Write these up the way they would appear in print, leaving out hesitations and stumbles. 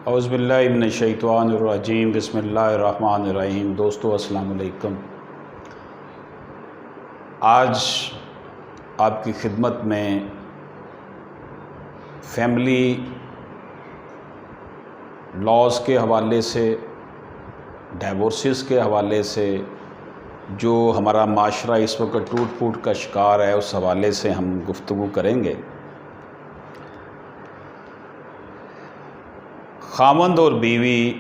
اعوذ باللہ من الشیطان الرجیم بسم اللہ الرحمن الرحیم۔ دوستو السلام علیکم۔ آج آپ کی خدمت میں فیملی لاز کے حوالے سے، ڈائیورسز کے حوالے سے، جو ہمارا معاشرہ اس وقت ٹوٹ پھوٹ کا شکار ہے، اس حوالے سے ہم گفتگو کریں گے۔ خاوند اور بیوی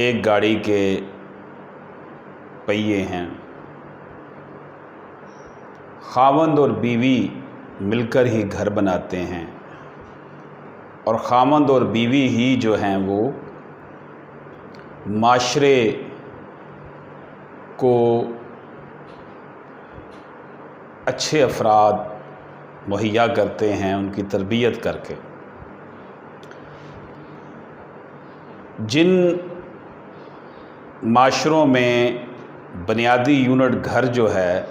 ایک گاڑی کے پہیے ہیں۔ خاوند اور بیوی مل کر ہی گھر بناتے ہیں، اور خاوند اور بیوی ہی جو ہیں وہ معاشرے کو اچھے افراد مہیا کرتے ہیں، ان کی تربیت کر کے۔ جن معاشروں میں بنیادی یونٹ گھر جو ہے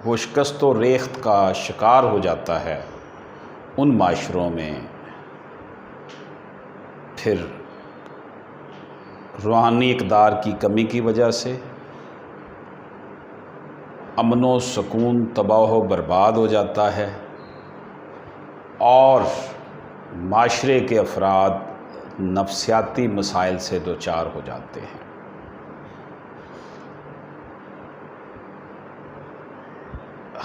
وہ شکست و ریخت کا شکار ہو جاتا ہے، ان معاشروں میں پھر روحانی اقدار کی کمی کی وجہ سے امن و سکون تباہ و برباد ہو جاتا ہے، اور معاشرے کے افراد نفسیاتی مسائل سے دوچار ہو جاتے ہیں۔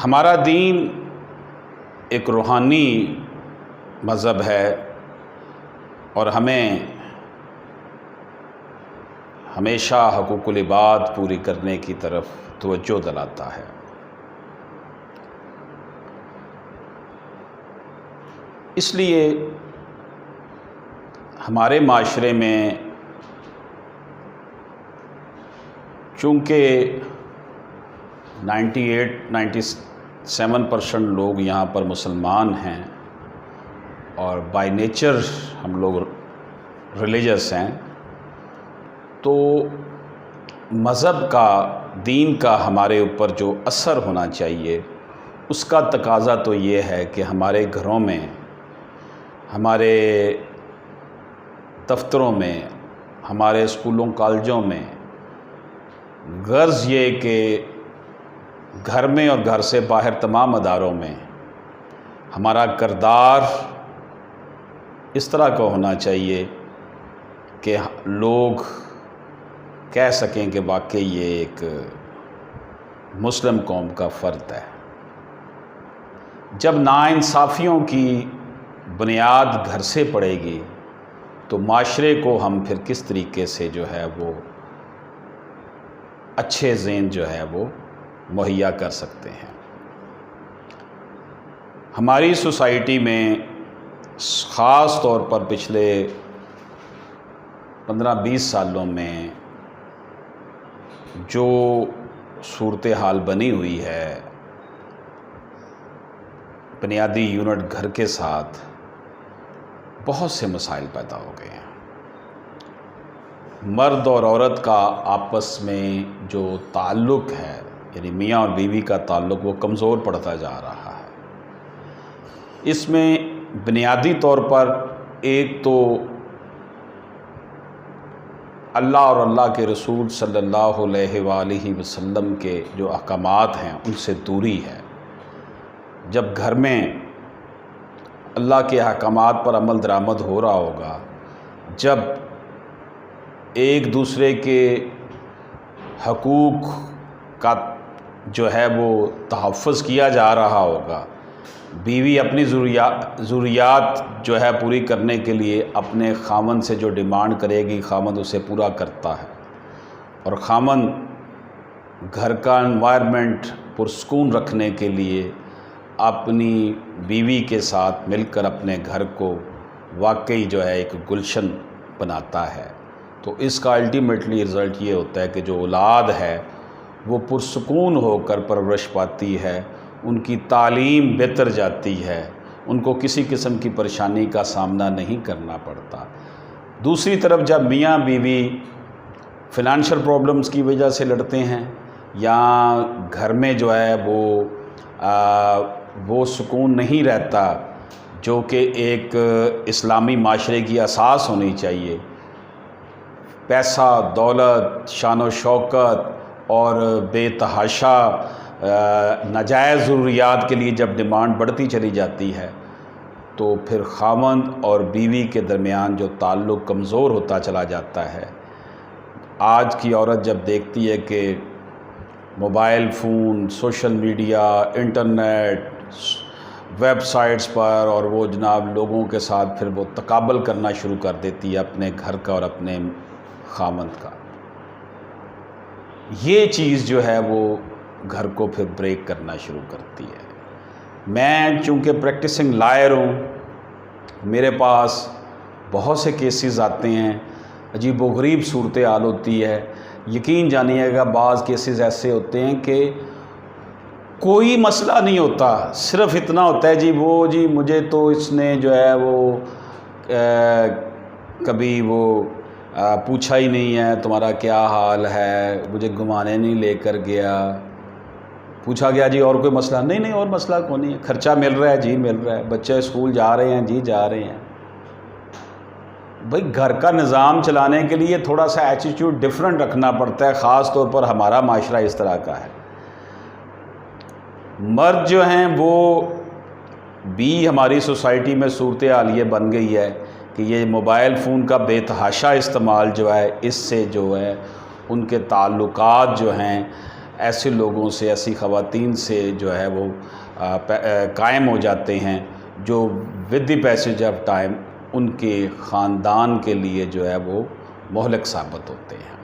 ہمارا دین ایک روحانی مذہب ہے، اور ہمیں ہمیشہ حقوق العباد پوری کرنے کی طرف توجہ دلاتا ہے۔ اس لیے ہمارے معاشرے میں چونکہ 97% لوگ یہاں پر مسلمان ہیں، اور بائی نیچر ہم لوگ ریلیجس ہیں، تو مذہب کا، دین کا ہمارے اوپر جو اثر ہونا چاہیے، اس کا تقاضا تو یہ ہے کہ ہمارے گھروں میں، ہمارے دفتروں میں، ہمارے اسکولوں کالجوں میں غرض یہ کہ گھر میں اور گھر سے باہر تمام اداروں میں ہمارا کردار اس طرح کا ہونا چاہیے کہ لوگ کہہ سکیں کہ واقعی یہ ایک مسلم قوم کا فرد ہے۔ جب ناانصافیوں کی بنیاد گھر سے پڑے گی تو معاشرے کو ہم پھر کس طریقے سے جو ہے وہ اچھے ذہن جو ہے وہ مہیا کر سکتے ہیں۔ ہماری سوسائٹی میں خاص طور پر پچھلے 15-20 سالوں میں جو صورتحال بنی ہوئی ہے بنیادی یونٹ گھر کے ساتھ، بہت سے مسائل پیدا ہو گئے ہیں۔ مرد اور عورت کا آپس میں جو تعلق ہے، یعنی میاں اور بیوی کا تعلق، وہ کمزور پڑتا جا رہا ہے۔ اس میں بنیادی طور پر ایک تو اللہ اور اللہ کے رسول صلی اللہ علیہ وآلہ وسلم کے جو احکامات ہیں ان سے دوری ہے۔ جب گھر میں اللہ کے احکامات پر عمل درآمد ہو رہا ہوگا، جب ایک دوسرے کے حقوق کا جو ہے وہ تحفظ کیا جا رہا ہوگا، بیوی اپنی ضروریات جو ہے پوری کرنے کے لیے اپنے خاوند سے جو ڈیمانڈ کرے گی، خاوند اسے پورا کرتا ہے، اور خاوند گھر کا انوائرمنٹ پرسکون رکھنے کے لیے اپنی بیوی کے ساتھ مل کر اپنے گھر کو واقعی جو ہے ایک گلشن بناتا ہے، تو اس کا الٹیمیٹلی رزلٹ یہ ہوتا ہے کہ جو اولاد ہے وہ پرسکون ہو کر پرورش پاتی ہے، ان کی تعلیم بہتر جاتی ہے، ان کو کسی قسم کی پریشانی کا سامنا نہیں کرنا پڑتا۔ دوسری طرف جب میاں بیوی فنانشل پرابلمز کی وجہ سے لڑتے ہیں، یا گھر میں جو ہے وہ سکون نہیں رہتا، جو کہ ایک اسلامی معاشرے کی اساس ہونی چاہیے، پیسہ، دولت، شان و شوکت اور بے تحاشا ناجائز ضروریات کے لیے جب ڈیمانڈ بڑھتی چلی جاتی ہے تو پھر خاوند اور بیوی کے درمیان جو تعلق کمزور ہوتا چلا جاتا ہے۔ آج کی عورت جب دیکھتی ہے کہ mobile phone, social media, internet, web sites پر، اور وہ جناب لوگوں کے ساتھ پھر وہ تقابل کرنا شروع کر دیتی ہے اپنے گھر کا اور اپنے خاوند کا، یہ چیز جو ہے وہ گھر کو پھر بریک کرنا شروع کرتی ہے۔ میں چونکہ پریکٹسنگ لائر ہوں، میرے پاس بہت سے کیسز آتے ہیں، عجیب و غریب صورتحال ہوتی ہے۔ یقین جانیے گا بعض کیسز ایسے ہوتے ہیں کہ کوئی مسئلہ نہیں ہوتا، صرف اتنا ہوتا ہے جی مجھے تو اس نے جو ہے وہ کبھی وہ پوچھا ہی نہیں ہے تمہارا کیا حال ہے، مجھے گھمانے نہیں لے کر گیا۔ پوچھا گیا جی اور کوئی مسئلہ؟ نہیں اور مسئلہ کوئی نہیں ہے، خرچہ مل رہا ہے جی مل رہا ہے، بچے اسکول جا رہے ہیں جی جا رہے ہیں۔ بھئی گھر کا نظام چلانے کے لیے تھوڑا سا ایٹیٹیوڈ ڈیفرنٹ رکھنا پڑتا ہے، خاص طور پر ہمارا معاشرہ اس طرح کا ہے۔ مرد جو ہیں وہ بھی ہماری سوسائٹی میں صورتحال یہ بن گئی ہے کہ یہ موبائل فون کا بے تحاشا استعمال جو ہے، اس سے جو ہے ان کے تعلقات جو ہیں ایسے لوگوں سے، ایسی خواتین سے جو ہے وہ قائم ہو جاتے ہیں جو with the passage of time ان کے خاندان کے لیے جو ہے وہ مہلک ثابت ہوتے ہیں۔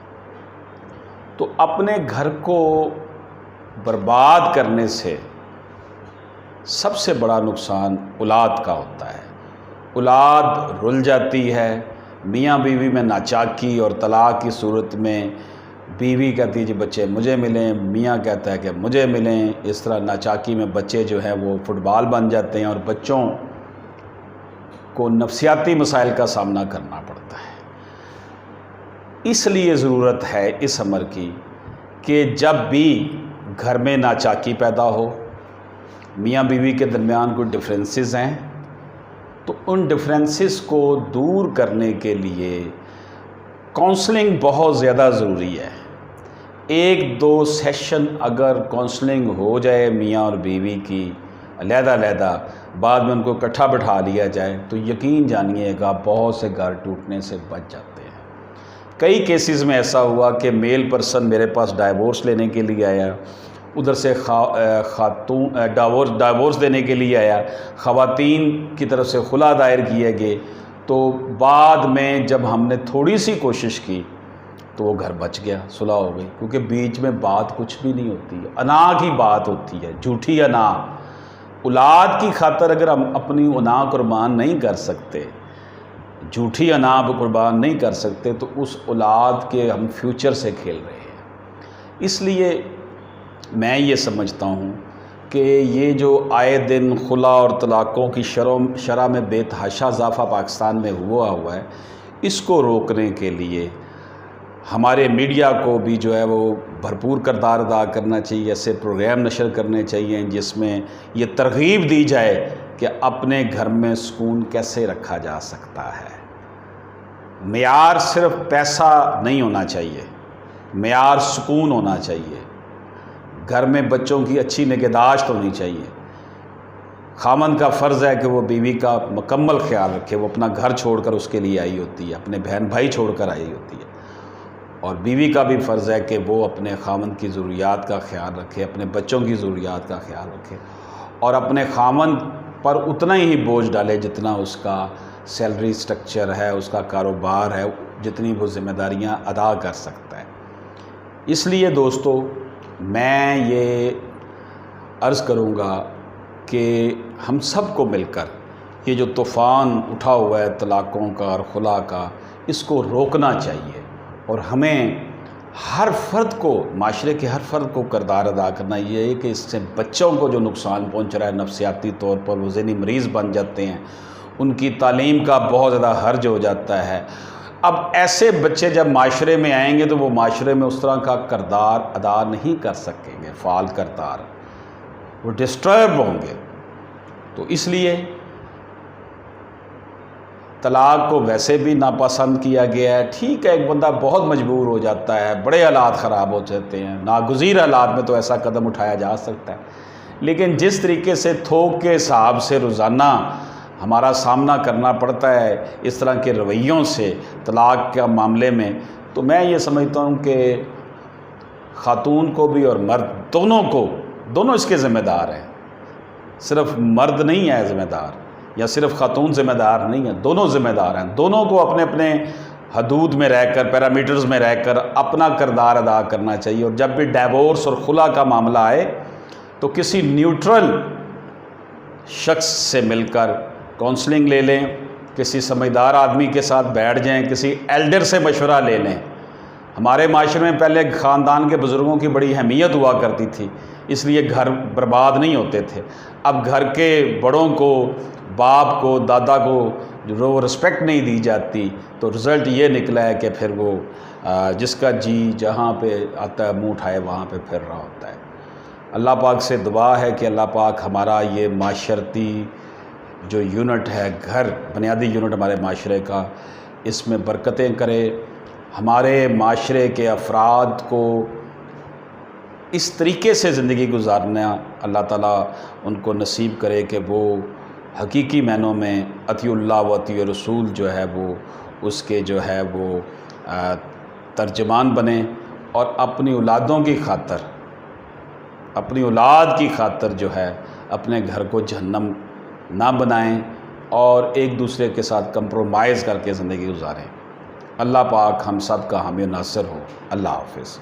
تو اپنے گھر کو برباد کرنے سے سب سے بڑا نقصان اولاد کا ہوتا ہے۔ اولاد رل جاتی ہے، میاں بیوی میں ناچاکی اور طلاق کی صورت میں بیوی کہتی ہے جی بچے مجھے ملیں، میاں کہتا ہے کہ مجھے ملیں، اس طرح ناچاکی میں بچے جو ہیں وہ فٹ بال بن جاتے ہیں اور بچوں کو نفسیاتی مسائل کا سامنا کرنا پڑتا ہے۔ اس لیے ضرورت ہے اس امر کی کہ جب بھی گھر میں ناچاکی پیدا ہو، میاں بیوی کے درمیان کوئی ڈفرینسز ہیں، تو ان ڈفرینسز کو دور کرنے کے لیے کونسلنگ بہت زیادہ ضروری ہے۔ ایک دو سیشن اگر کونسلنگ ہو جائے میاں اور بیوی کی علیحدہ علیحدہ، بعد میں ان کو اکٹھا بٹھا لیا جائے تو یقین جانیے گا بہت سے گھر ٹوٹنے سے بچ جاتے ہیں۔ کئی کیسز میں ایسا ہوا کہ میل پرسن میرے پاس ڈائیورس لینے کے لیے آیا، ادھر سے خاتون ڈائیورس دینے کے لیے آیا، خواتین کی طرف سے خلا دائر کیے گئے، تو بعد میں جب ہم نے تھوڑی سی کوشش کی تو وہ گھر بچ گیا، صلح ہو گئی، کیونکہ بیچ میں بات کچھ بھی نہیں ہوتی ہے، انا کی بات ہوتی ہے، جھوٹی انا۔ اولاد کی خاطر اگر ہم اپنی انا قربان نہیں کر سکتے، جھوٹی انا قربان نہیں کر سکتے، تو اس اولاد کے ہم فیوچر سے کھیل رہے ہیں۔ اس لیے میں یہ سمجھتا ہوں کہ یہ جو آئے دن خلا اور طلاقوں کی شرح میں بے تحاشا اضافہ پاکستان میں ہوا ہے، اس کو روکنے کے لیے ہمارے میڈیا کو بھی جو ہے وہ بھرپور کردار ادا کرنا چاہیے، ایسے پروگرام نشر کرنے چاہیے جس میں یہ ترغیب دی جائے کہ اپنے گھر میں سکون کیسے رکھا جا سکتا ہے۔ معیار صرف پیسہ نہیں ہونا چاہیے، معیار سکون ہونا چاہیے، گھر میں بچوں کی اچھی نگہداشت ہونی چاہیے۔ خاوند کا فرض ہے کہ وہ بیوی کا مکمل خیال رکھے، وہ اپنا گھر چھوڑ کر اس کے لیے آئی ہوتی ہے، اپنے بہن بھائی چھوڑ کر آئی ہوتی ہے، اور بیوی کا بھی فرض ہے کہ وہ اپنے خاوند کی ضروریات کا خیال رکھے، اپنے بچوں کی ضروریات کا خیال رکھے، اور اپنے خاوند پر اتنا ہی بوجھ ڈالے جتنا اس کا سیلری سٹرکچر ہے، اس کا کاروبار ہے، جتنی وہ ذمہ داریاں ادا کر سکتا ہے۔ اس لیے دوستو میں یہ عرض کروں گا کہ ہم سب کو مل کر یہ جو طوفان اٹھا ہوا ہے طلاقوں کا اور خلا کا، اس کو روکنا چاہیے، اور ہمیں ہر فرد کو، معاشرے کے ہر فرد کو کردار ادا کرنا یہ ہے کہ اس سے بچوں کو جو نقصان پہنچ رہا ہے نفسیاتی طور پر، وہ ذہنی مریض بن جاتے ہیں، ان کی تعلیم کا بہت زیادہ حرج ہو جاتا ہے۔ اب ایسے بچے جب معاشرے میں آئیں گے تو وہ معاشرے میں اس طرح کا کردار ادا نہیں کر سکیں گے، فعال کردار، وہ ڈسٹرب ہوں گے۔ تو اس لیے طلاق کو ویسے بھی ناپسند کیا گیا ہے۔ ٹھیک ہے، ایک بندہ بہت مجبور ہو جاتا ہے، بڑے حالات خراب ہو جاتے ہیں، ناگزیر حالات میں تو ایسا قدم اٹھایا جا سکتا ہے، لیکن جس طریقے سے تھوک کے حساب سے روزانہ ہمارا سامنا کرنا پڑتا ہے اس طرح کے رویوں سے طلاق کے معاملے میں، تو میں یہ سمجھتا ہوں کہ خاتون کو بھی اور مرد دونوں اس کے ذمہ دار ہیں۔ صرف مرد نہیں ہے ذمہ دار، یا صرف خاتون ذمہ دار نہیں ہے، دونوں ذمہ دار ہیں۔ دونوں کو اپنے اپنے حدود میں رہ کر، پیرامیٹرز میں رہ کر اپنا کردار ادا کرنا چاہیے، اور جب بھی ڈیورس اور خلا کا معاملہ آئے تو کسی نیوٹرل شخص سے مل کر کونسلنگ لے لیں، کسی سمجھدار آدمی کے ساتھ بیٹھ جائیں، کسی ایلڈر سے مشورہ لے لیں۔ ہمارے معاشرے میں پہلے خاندان کے بزرگوں کی بڑی اہمیت ہوا کرتی تھی، اس لیے گھر برباد نہیں ہوتے تھے۔ اب گھر کے بڑوں کو، باپ کو، دادا کو جو رسپیکٹ نہیں دی جاتی، تو رزلٹ یہ نکلا ہے کہ پھر وہ جس کا جی جہاں پہ آتا ہے منہ اٹھائے وہاں پہ پھر رہا ہوتا ہے۔ اللہ پاک سے دعا ہے کہ اللہ پاک ہمارا یہ معاشرتی جو یونٹ ہے، گھر بنیادی یونٹ ہمارے معاشرے کا، اس میں برکتیں کرے، ہمارے معاشرے کے افراد کو اس طریقے سے زندگی گزارنا اللہ تعالیٰ ان کو نصیب کرے کہ وہ حقیقی معنوں میں اطیع اللہ و اطیع رسول جو ہے وہ اس کے جو ہے وہ ترجمان بنیں، اور اپنی اولادوں کی خاطر، اپنی اولاد کی خاطر جو ہے اپنے گھر کو جہنم نہ بنائیں، اور ایک دوسرے کے ساتھ کمپرومائز کر کے زندگی گزاریں۔ اللہ پاک ہم سب کا حامی و ناصر ہو۔ اللہ حافظ۔